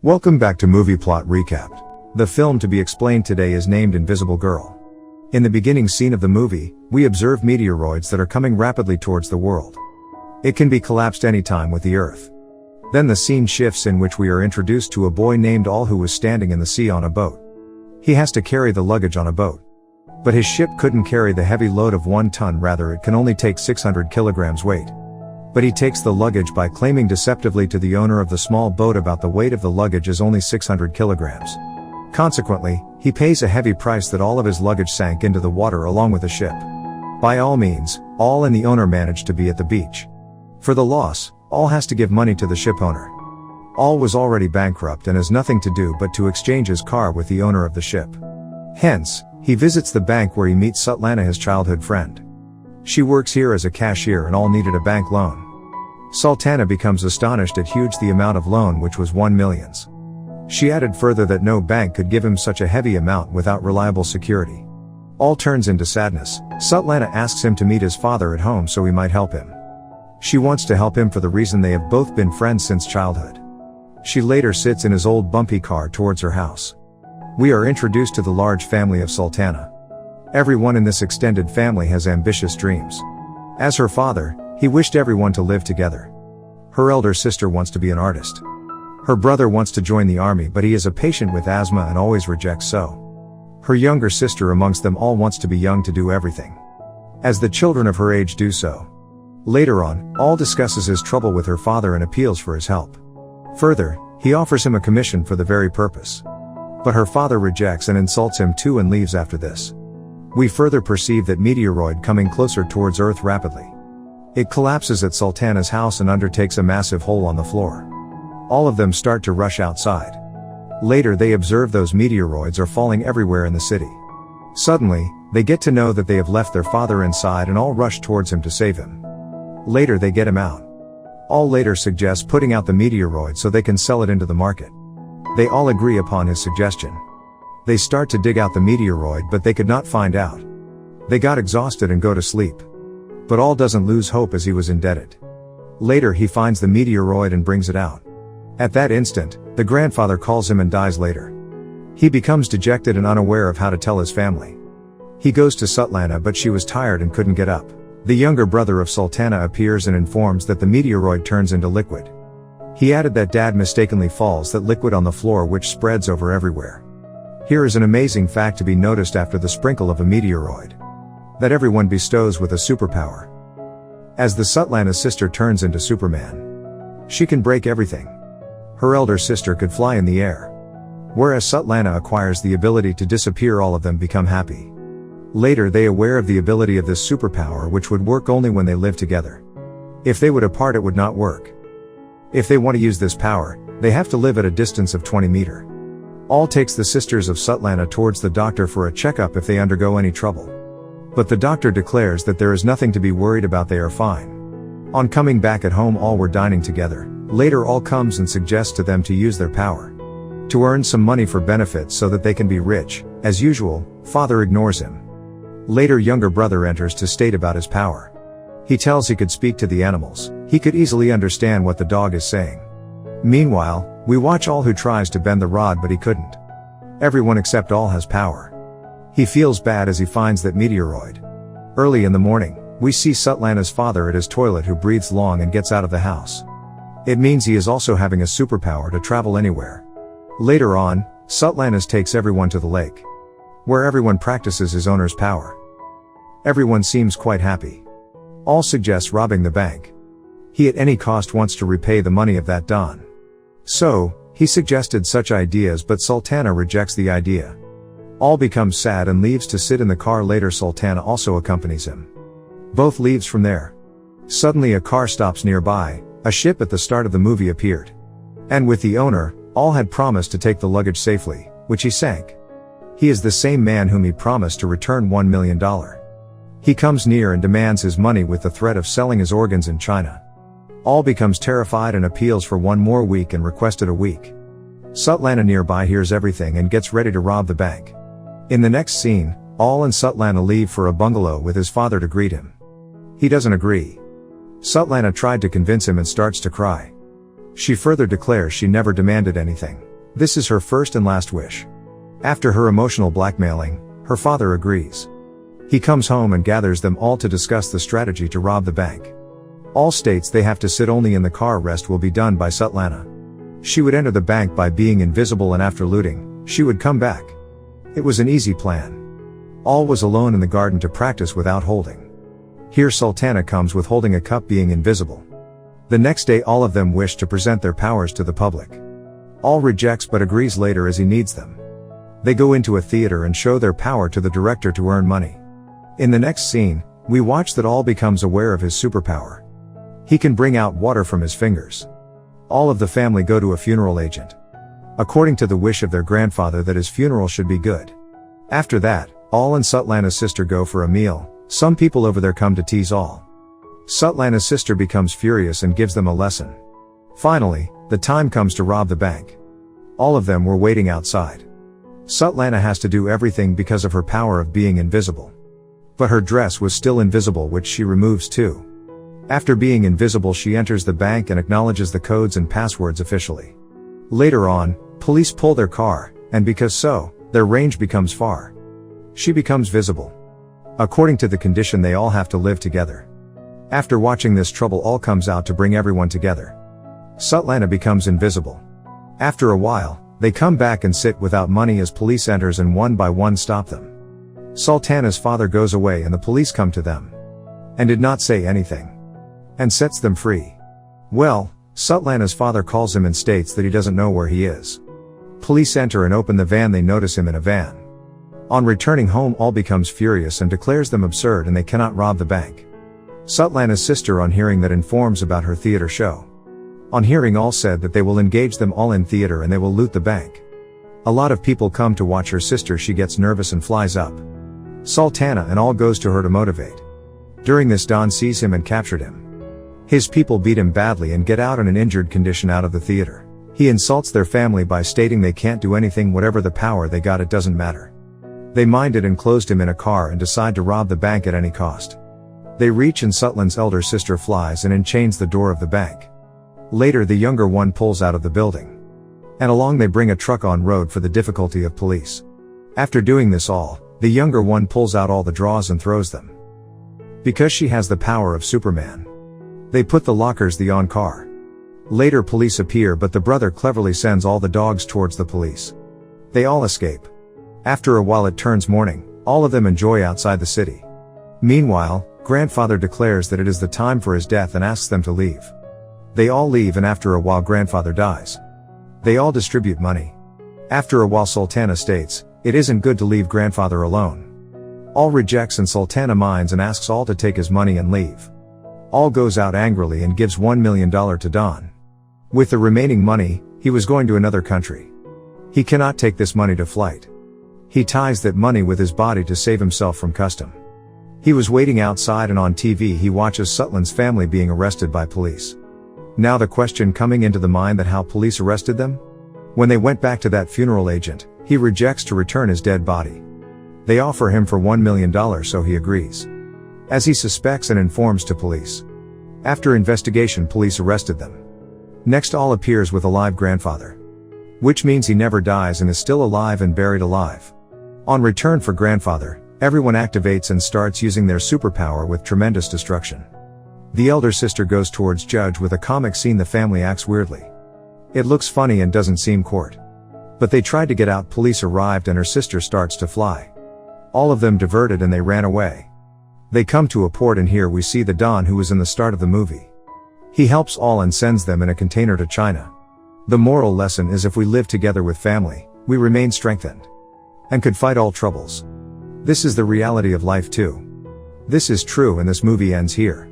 Welcome back to Movie Plot Recapped. The film to be explained today is named Invisible Girl. In the beginning scene of the movie, we observe meteoroids that are coming rapidly towards the world. It can be collapsed anytime with the Earth. Then the scene shifts in which we are introduced to a boy named Al who was standing in the sea on a boat. He has to carry the luggage on a boat. But his ship couldn't carry the heavy load of 1 ton, rather it can only take 600 kilograms weight. But he takes the luggage by claiming deceptively to the owner of the small boat about the weight of the luggage is only 600 kilograms. Consequently, he pays a heavy price that all of his luggage sank into the water along with the ship. By all means, Al and the owner managed to be at the beach. For the loss, Al has to give money to the ship owner. Al was already bankrupt and has nothing to do but to exchange his car with the owner of the ship. Hence, he visits the bank where he meets Sutlana, his childhood friend. She works here as a cashier and Al needed a bank loan. Sultana becomes astonished at the amount of loan, which was 1 million. She added further that no bank could give him such a heavy amount without reliable security. Al turns into sadness. Sutlana asks him to meet his father at home so he might help him. She wants to help him for the reason they have both been friends since childhood. She later sits in his old bumpy car towards her house. We are introduced to the large family of Sultana. Everyone in this extended family has ambitious dreams. As her father, he wished everyone to live together. Her elder sister wants to be an artist. Her brother wants to join the army, but he is a patient with asthma and always rejects so. Her younger sister amongst them all wants to be young to do everything, as the children of her age do so. Later on, Al discusses his trouble with her father and appeals for his help. Further, he offers him a commission for the very purpose. But her father rejects and insults him too and leaves after this. We further perceive that meteoroid coming closer towards Earth rapidly. It collapses at Sultana's house and undertakes a massive hole on the floor. All of them start to rush outside. Later they observe those meteoroids are falling everywhere in the city. Suddenly, they get to know that they have left their father inside and all rush towards him to save him. Later they get him out. Al later suggests putting out the meteoroid so they can sell it into the market. They all agree upon his suggestion. They start to dig out the meteoroid, but they could not find out. They got exhausted and go to sleep. But Al doesn't lose hope as he was indebted. Later he finds the meteoroid and brings it out. At that instant, the grandfather calls him and dies later. He becomes dejected and unaware of how to tell his family. He goes to Sutlana, but she was tired and couldn't get up. The younger brother of Sultana appears and informs that the meteoroid turns into liquid. He added that dad mistakenly falls that liquid on the floor, which spreads over everywhere. Here is an amazing fact to be noticed after the sprinkle of a meteoroid. That everyone bestows with a superpower. As the Sutlana sister turns into Superman. She can break everything. Her elder sister could fly in the air. Whereas Sutlana acquires the ability to disappear, all of them become happy. Later they aware of the ability of this superpower, which would work only when they live together. If they would apart, it would not work. If they want to use this power, they have to live at a distance of 20 meters. Al takes the sisters of Sutlana towards the doctor for a checkup if they undergo any trouble. But the doctor declares that there is nothing to be worried about, they are fine. On coming back at home, all were dining together. Later Al comes and suggests to them to use their power to earn some money for benefits so that they can be rich. As usual, father ignores him. Later younger brother enters to state about his power. He tells he could speak to the animals. He could easily understand what the dog is saying. Meanwhile, we watch Al who tries to bend the rod, but he couldn't. Everyone except Al has power. He feels bad as he finds that meteoroid. Early in the morning, we see Sutlana's father at his toilet who breathes long and gets out of the house. It means he is also having a superpower to travel anywhere. Later on, Sutlana's takes everyone to the lake, where everyone practices his owner's power. Everyone seems quite happy. Al suggests robbing the bank. He at any cost wants to repay the money of that Don. So, he suggested such ideas, but Sultana rejects the idea. Al becomes sad and leaves to sit in the car. Later Sultana also accompanies him. Both leaves from there. Suddenly a car stops nearby. A ship at the start of the movie appeared. And with the owner, Al had promised to take the luggage safely, which he sank. He is the same man whom he promised to return $1 million. He comes near and demands his money with the threat of selling his organs in China. Al becomes terrified and appeals for 1 more week and requested a week. Sutlana nearby hears everything and gets ready to rob the bank. In the next scene, Al and Sutlana leave for a bungalow with his father to greet him. He doesn't agree. Sutlana tried to convince him and starts to cry. She further declares she never demanded anything. This is her first and last wish. After her emotional blackmailing, her father agrees. He comes home and gathers them all to discuss the strategy to rob the bank. All states they have to sit only in the car. Rest will be done by Svetlana. She would enter the bank by being invisible, and after looting, she would come back. It was an easy plan. All was alone in the garden to practice without holding. Here Sultana comes with holding a cup, being invisible. The next day all of them wish to present their powers to the public. All rejects but agrees later as he needs them. They go into a theater and show their power to the director to earn money. In the next scene, we watch that All becomes aware of his superpower. He can bring out water from his fingers. All of the family go to a funeral agent. According to the wish of their grandfather that his funeral should be good. After that, All and Svetlana's sister go for a meal. Some people over there come to tease All. Svetlana's sister becomes furious and gives them a lesson. Finally, the time comes to rob the bank. All of them were waiting outside. Svetlana has to do everything because of her power of being invisible. But her dress was still invisible, which she removes too. After being invisible, she enters the bank and acknowledges the codes and passwords officially. Later on, police pull their car, and because so, their range becomes far. She becomes visible. According to the condition, they all have to live together. After watching this trouble, All comes out to bring everyone together. Svetlana becomes invisible. After a while, they come back and sit without money as police enters and one by one stop them. Sultana's father goes away and the police come to them. And did not say anything. And sets them free. Well, Svetlana's father calls him and states that he doesn't know where he is. Police enter and open the van. They notice him in a van. On returning home, All becomes furious and declares them absurd and they cannot rob the bank. Svetlana's sister, on hearing that, informs about her theater show. On hearing, All said that they will engage them all in theater and they will loot the bank. A lot of people come to watch her sister. She gets nervous and flies up. Sultana and All goes to her to motivate. During this, Don sees him and captured him. His people beat him badly and get out in an injured condition out of the theater. He insults their family by stating they can't do anything. Whatever the power they got, it doesn't matter. They mind it and closed him in a car and decide to rob the bank at any cost. They reach and Sutlan's elder sister flies and enchains the door of the bank. Later the younger one pulls out of the building. And along they bring a truck on road for the difficulty of police. After doing this all, the younger one pulls out all the drawers and throws them. Because she has the power of Superman. They put the lockers the on car. Later police appear but the brother cleverly sends all the dogs towards the police. They all escape. After a while it turns morning, all of them enjoy outside the city. Meanwhile, grandfather declares that it is the time for his death and asks them to leave. They all leave and after a while grandfather dies. They all distribute money. After a while Sultana states, it isn't good to leave grandfather alone. All rejects and Sultana minds and asks All to take his money and leave. All goes out angrily and gives $1 million to Don. With the remaining money, he was going to another country. He cannot take this money to flight. He ties that money with his body to save himself from custom. He was waiting outside and on TV he watches Sutlan's family being arrested by police. Now the question coming into the mind that how police arrested them? When they went back to that funeral agent, he rejects to return his dead body. They offer him for $1 million so he agrees. As he suspects and informs to police. After investigation police arrested them. Next All appears with a live grandfather. Which means he never dies and is still alive and buried alive. On return for grandfather, everyone activates and starts using their superpower with tremendous destruction. The elder sister goes towards judge with a comic scene. The family acts weirdly. It looks funny and doesn't seem court. But they tried to get out. Police arrived and her sister starts to fly. All of them diverted and they ran away. They come to a port and here we see the Don who was in the start of the movie. He helps All and sends them in a container to China. The moral lesson is if we live together with family, we remain strengthened. And could fight all troubles. This is the reality of life too. This is true and this movie ends here.